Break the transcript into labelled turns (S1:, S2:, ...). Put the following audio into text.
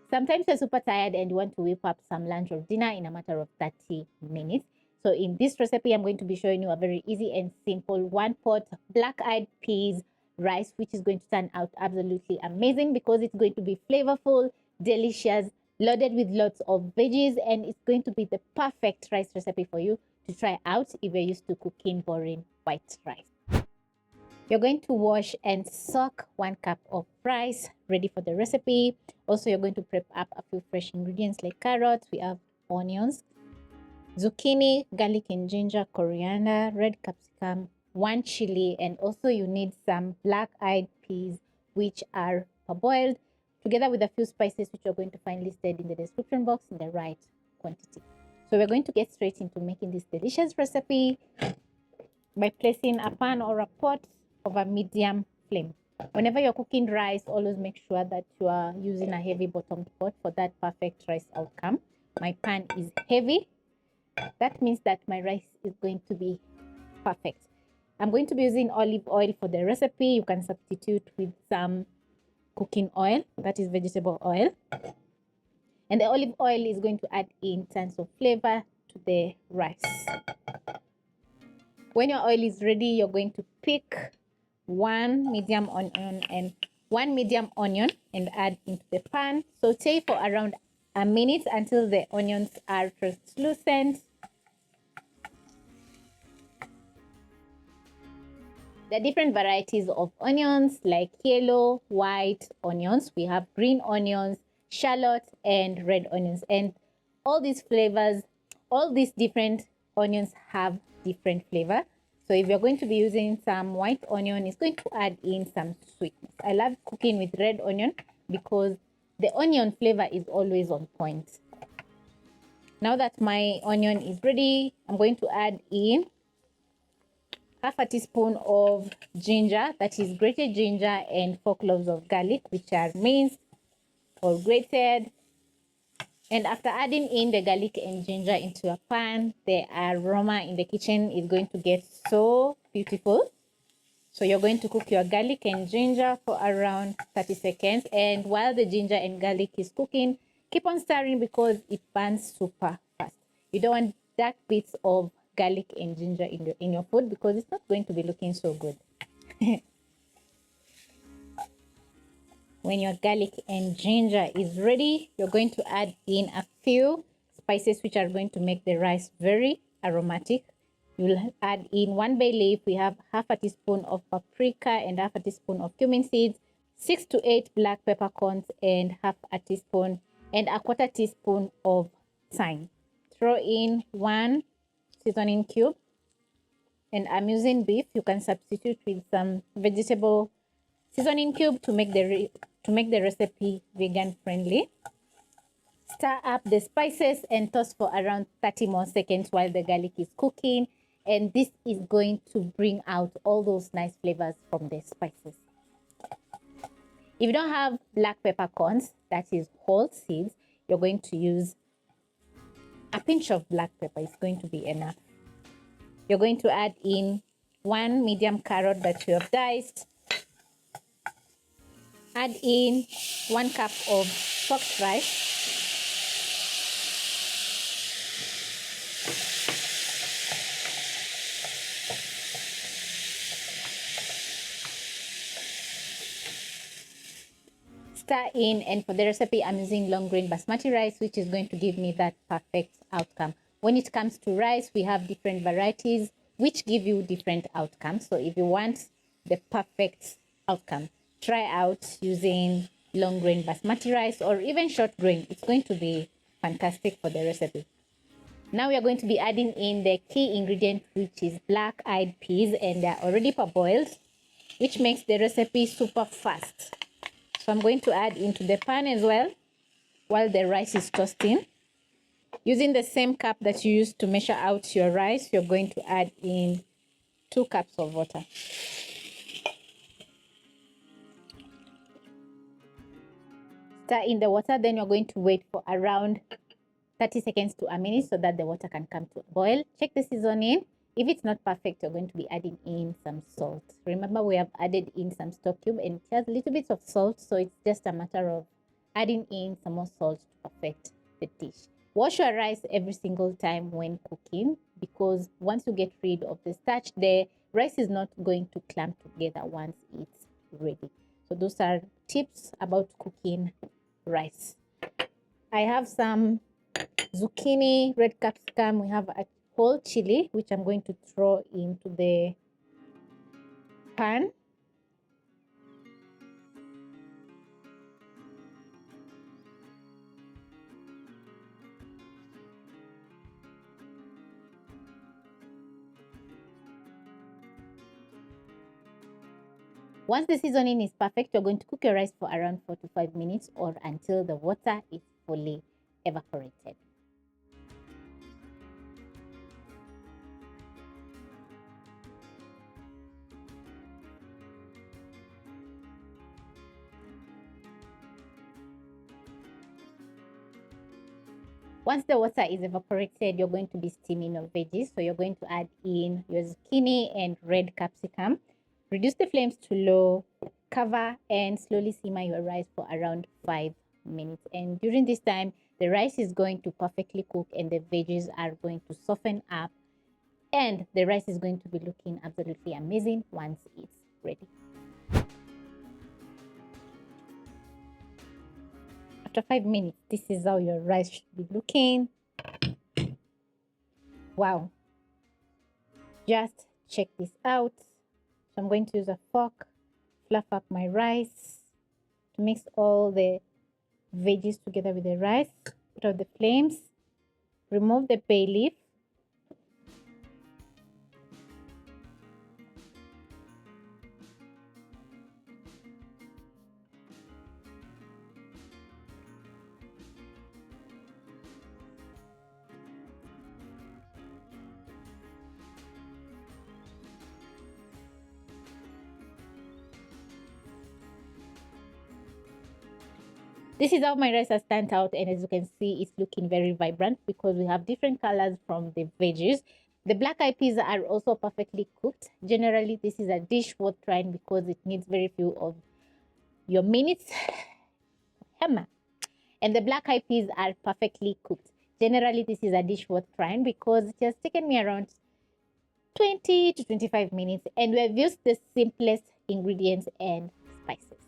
S1: Sometimes you're super tired and you want to whip up some lunch or dinner in a matter of 30 minutes. So in this recipe, I'm going to be showing you a very easy and simple one pot black-eyed peas rice, which is going to turn out absolutely amazing because it's going to be flavorful, delicious, loaded with lots of veggies, and it's going to be the perfect rice recipe for you to try out if you're used to cooking boring white rice. You're going to wash and soak 1 cup of rice ready for the recipe. Also, you're going to prep up a few fresh ingredients like carrots. We have onions, zucchini, garlic and ginger, coriander, red capsicum, 1 chili, and also you need some black-eyed peas, which are parboiled, together with a few spices which you're going to find listed in the description box in the right quantity. So we're going to get straight into making this delicious recipe by placing a pan or a pot over medium flame. Whenever you're cooking rice, always make sure that you are using a heavy bottomed pot for that perfect rice outcome. My pan is heavy. That means that my rice is going to be perfect. I'm going to be using olive oil for the recipe. You can substitute with some cooking oil, that is vegetable oil. And the olive oil is going to add in tons of flavor to the rice. When your oil is ready, you're going to pick 1 medium onion and add into the pan. Saute for around a minute until the onions are translucent. There are different varieties of onions like yellow, white onions. We have green onions, shallot, and red onions. And all these flavors, all these different onions have different flavor. So if you're going to be using some white onion, it's going to add in some sweetness. I love cooking with red onion because the onion flavor is always on point. Now that my onion is ready, I'm going to add in half a teaspoon of ginger, that is grated ginger, and 4 cloves of garlic, which are minced or grated. And after adding in the garlic and ginger into a pan, the aroma in the kitchen is going to get so beautiful. So you're going to cook your garlic and ginger for around 30 seconds. And while the ginger and garlic is cooking, keep on stirring because it burns super fast. You don't want dark bits of garlic and ginger in your food because it's not going to be looking so good. When your garlic and ginger is ready, you're going to add in a few spices which are going to make the rice very aromatic. You'll add in 1 bay leaf. We have half a teaspoon of paprika and half a teaspoon of cumin seeds, 6 to 8 black peppercorns, and half a teaspoon and a quarter teaspoon of thyme. Throw in 1 seasoning cube, and I'm using beef. You can substitute with some vegetable seasoning cube to make the recipe vegan friendly. Stir up the spices and toss for around 30 more seconds while the garlic is cooking, and this is going to bring out all those nice flavors from the spices. If you don't have black peppercorns, that is whole seeds, you're going to use a pinch of black pepper. It's going to be enough. You're going to add in 1 medium carrot that you have diced. Add in 1 cup of soaked rice. Stir in, and for the recipe, I'm using long grain basmati rice, which is going to give me that perfect outcome. When it comes to rice, we have different varieties which give you different outcomes. So if you want the perfect outcome, try out using long grain basmati rice or even short grain. It's going to be fantastic for the recipe. Now we are going to be adding in the key ingredient, which is black-eyed peas, and they're already parboiled, which makes the recipe super fast. So I'm going to add into the pan as well while the rice is toasting. Using the same cup that you used to measure out your rice, you're going to add in 2 cups of water. Stir in the water, then you're going to wait for around 30 seconds to a minute so that the water can come to a boil. Check the seasoning. If it's not perfect, you're going to be adding in some salt. Remember, we have added in some stock cube and it has a little bit of salt, so it's just a matter of adding in some more salt to perfect the dish. Wash your rice every single time when cooking, because once you get rid of the starch, the rice is not going to clump together once it's ready. So those are tips about cooking rice. I have some zucchini, red capsicum. We have a whole chili, which I'm going to throw into the pan. Once the seasoning is perfect, you're going to cook your rice for around 4 to 5 minutes or until the water is fully evaporated. Once the water is evaporated, you're going to be steaming your veggies. So you're going to add in your zucchini and red capsicum. Reduce the flames to low, cover, and slowly simmer your rice for around 5 minutes. And during this time, the rice is going to perfectly cook and the veggies are going to soften up. And the rice is going to be looking absolutely amazing once it's ready. After 5 minutes, this is how your rice should be looking. Wow. Just check this out. So I'm going to use a fork, fluff up my rice to mix all the veggies together with the rice. Put out the flames, remove the bay leaf. This is how my rice has turned out, and as you can see, it's looking very vibrant because we have different colors from the veggies. The black eyed peas are also perfectly cooked. Generally, this is a dish worth trying because it needs very few of your minutes. Hammer. And the black eyed peas are perfectly cooked. Generally, this is a dish worth trying because it has taken me around 20 to 25 minutes, and we have used the simplest ingredients and spices.